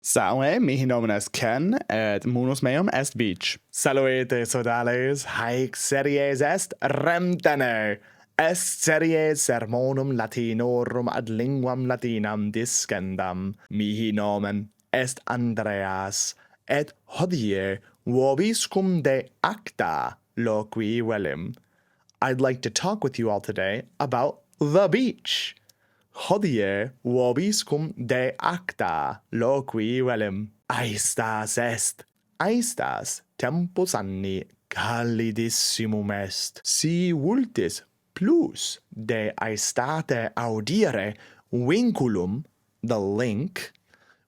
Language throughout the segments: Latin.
Salve, mihi nomen est Ken, et munus meum est Beach. Salvete, sodales, haec series est Rem Tene. Est series sermonum Latinorum ad linguam Latinam discendam. Mihi nomen est Andreas, et hodie vobiscum de acta loqui velim. I'd like to talk with you all today about the beach. Hodie vobiscum de acta loqui velim. Aestas est. Aestas tempus anni calidissimum est. Si vultis plus de aestate audire vinculum, the link,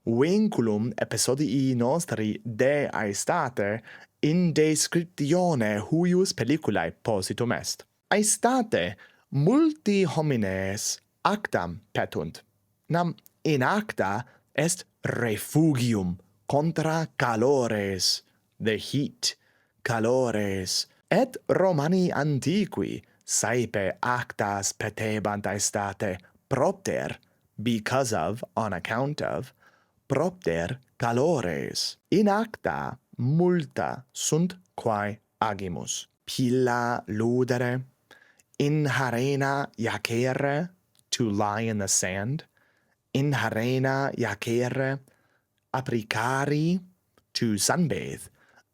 vinculum episodii nostri de aestate in descriptione huius pelliculae positum est. Aestate multi homines actam petunt. Nam in acta est refugium contra calores, the heat, calores, et Romani antiqui saepe actas petebant aestate propter, because of, on account of, propter calores. In acta multa sunt quae agimus. Pilla ludere, in harena jacere, to lie in the sand, in harena jacere, apricari, to sunbathe,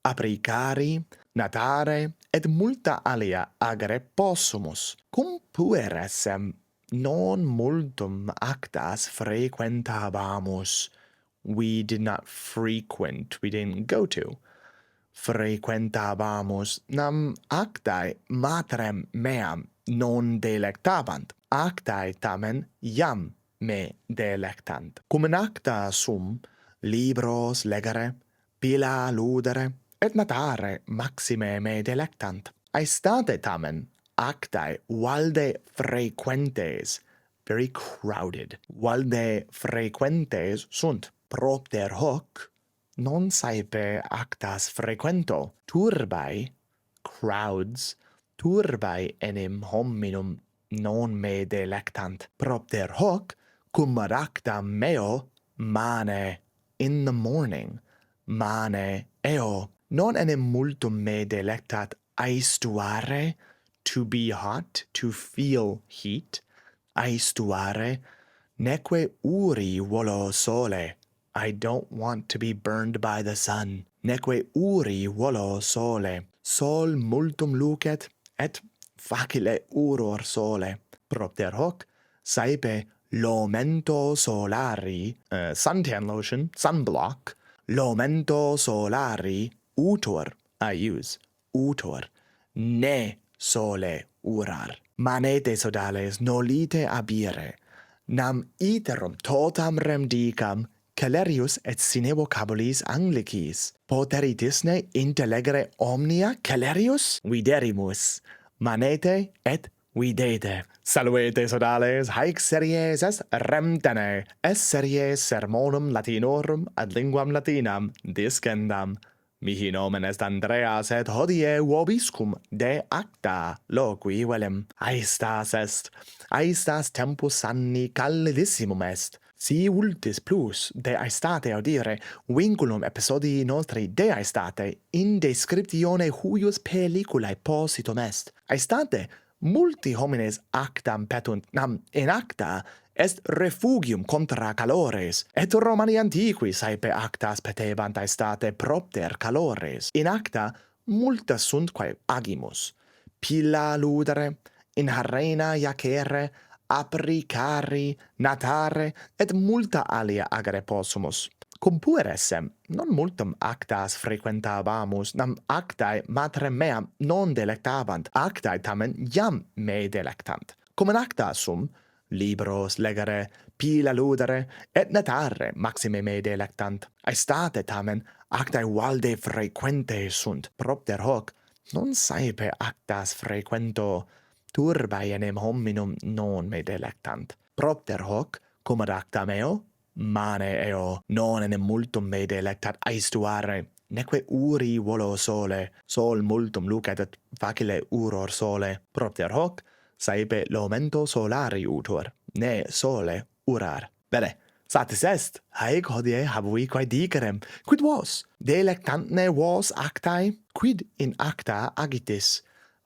apricari, natare, et multa alia agere possumus. Cum pueressem non multum actas frequentabamus. We did not frequent, we didn't go to. Frequentabamus, nam actae matrem meam non delectabant. Actae tamen iam me delectant. Cum in acta sum libros legere, pila ludere, et natare maxime me delectant. Aestate tamen actae valde frequentes, very crowded, valde frequentes sunt. Propter hoc non saepe actas frequento. Turbae, crowds, turbae enim hominum non me delectant. Propter hoc cum ad actam meo mane, in the morning, mane eo. Non enim multum me delectat aestuare, to be hot, to feel heat. Aestuare, neque uri volo sole. I don't want to be burned by the sun. Neque uri volo sole. Sol multum lucet, et facile uror sole. Propter hoc saepe lomento solari, suntan lotion, sunblock, lomento solari utor, I use, utor, ne sole urar. Manete sodales nolite abire, nam iterum totam rem dicam, celerius et sine vocabulis Anglicis. Poteritisne intellegere omnia celerius? Viderimus. Manete et videte. Salvete sodales, haec series est Rem Tene, est series sermonum Latinorum ad linguam Latinam discendam. Mihi nomen est Andreas, et hodie vobiscum de acta loqui velim. Aestas tempus anni calidissimum est. Si vultis plus de aestate audire vinculum episodii nostri de aestate in descriptione huius pelliculae positum est. Aestate multi homines actam petunt, nam in acta est refugium contra calores, et Romani antiqui saepe actas petebant aestate propter calores. In acta multa sunt quae agimus. Pilla ludere, in harena jacere, apricari, natare, et multa alia agere possumus. Cum pueressem, non multum actas frequentabamus, nam actae matrem meam non delectabant, actae tamen iam me delectant. Cum in acta sum, libros legere, pila ludere, et natare maxime me delectant. Aestate tamen actae valde frequente sunt. Propter hoc non saepe actas frequento, turbae enim hominum non me delectant. Propter hoc, cum ad acta meo, mane eo, non enim multum me delectat aestuare, neque uri volo sole, sol multum lucet et facile uror sole. Propter hoc, saepe lomento solari utor, ne sole urar. Bene, Satis est, haec hodie habui quae dicerem, quid vos? Delectantne vos actae? Quid in acta agitis?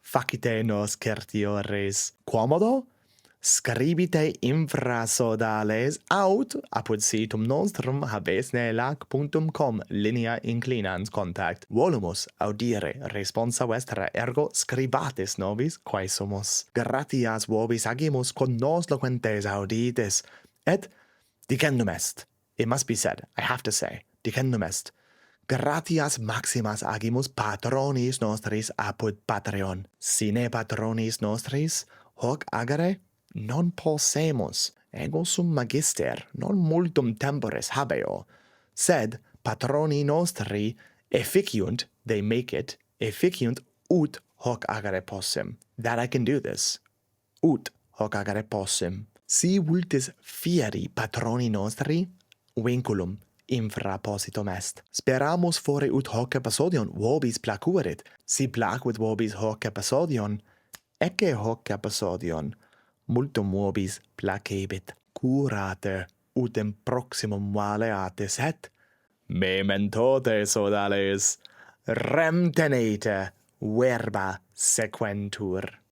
Facite nos certiores. Quomodo? Scribite infra sodales aut apud situm nostrum habes ne lac punctum com linea inclinans contact. Volumus audire responsa vestra ergo scribatis nobis quae sumus. Gratias vobis agimus quod nos loquentes auditis. Et dicendum est. It must be said, I have to say, dicendum est. Gratias maximas agimus patronis nostris apud Patreon. Sine patronis nostris hoc agere non possemus. Ego sum magister non multum temporis habeo, sed patroni nostri efficiunt, they make it, efficiunt ut hoc agere possem. That I can do this. Ut hoc agere possem. Si vultis fieri patroni nostri, vinculum infra positum est. Speramus fore ut hoc episodion vobis placuerit. Si placuit vobis hoc episodion, ecce hoc episodion multum vobis placebit. Curate utem proximum valeatis et mementote sodales. Rem tenete, verba sequentur.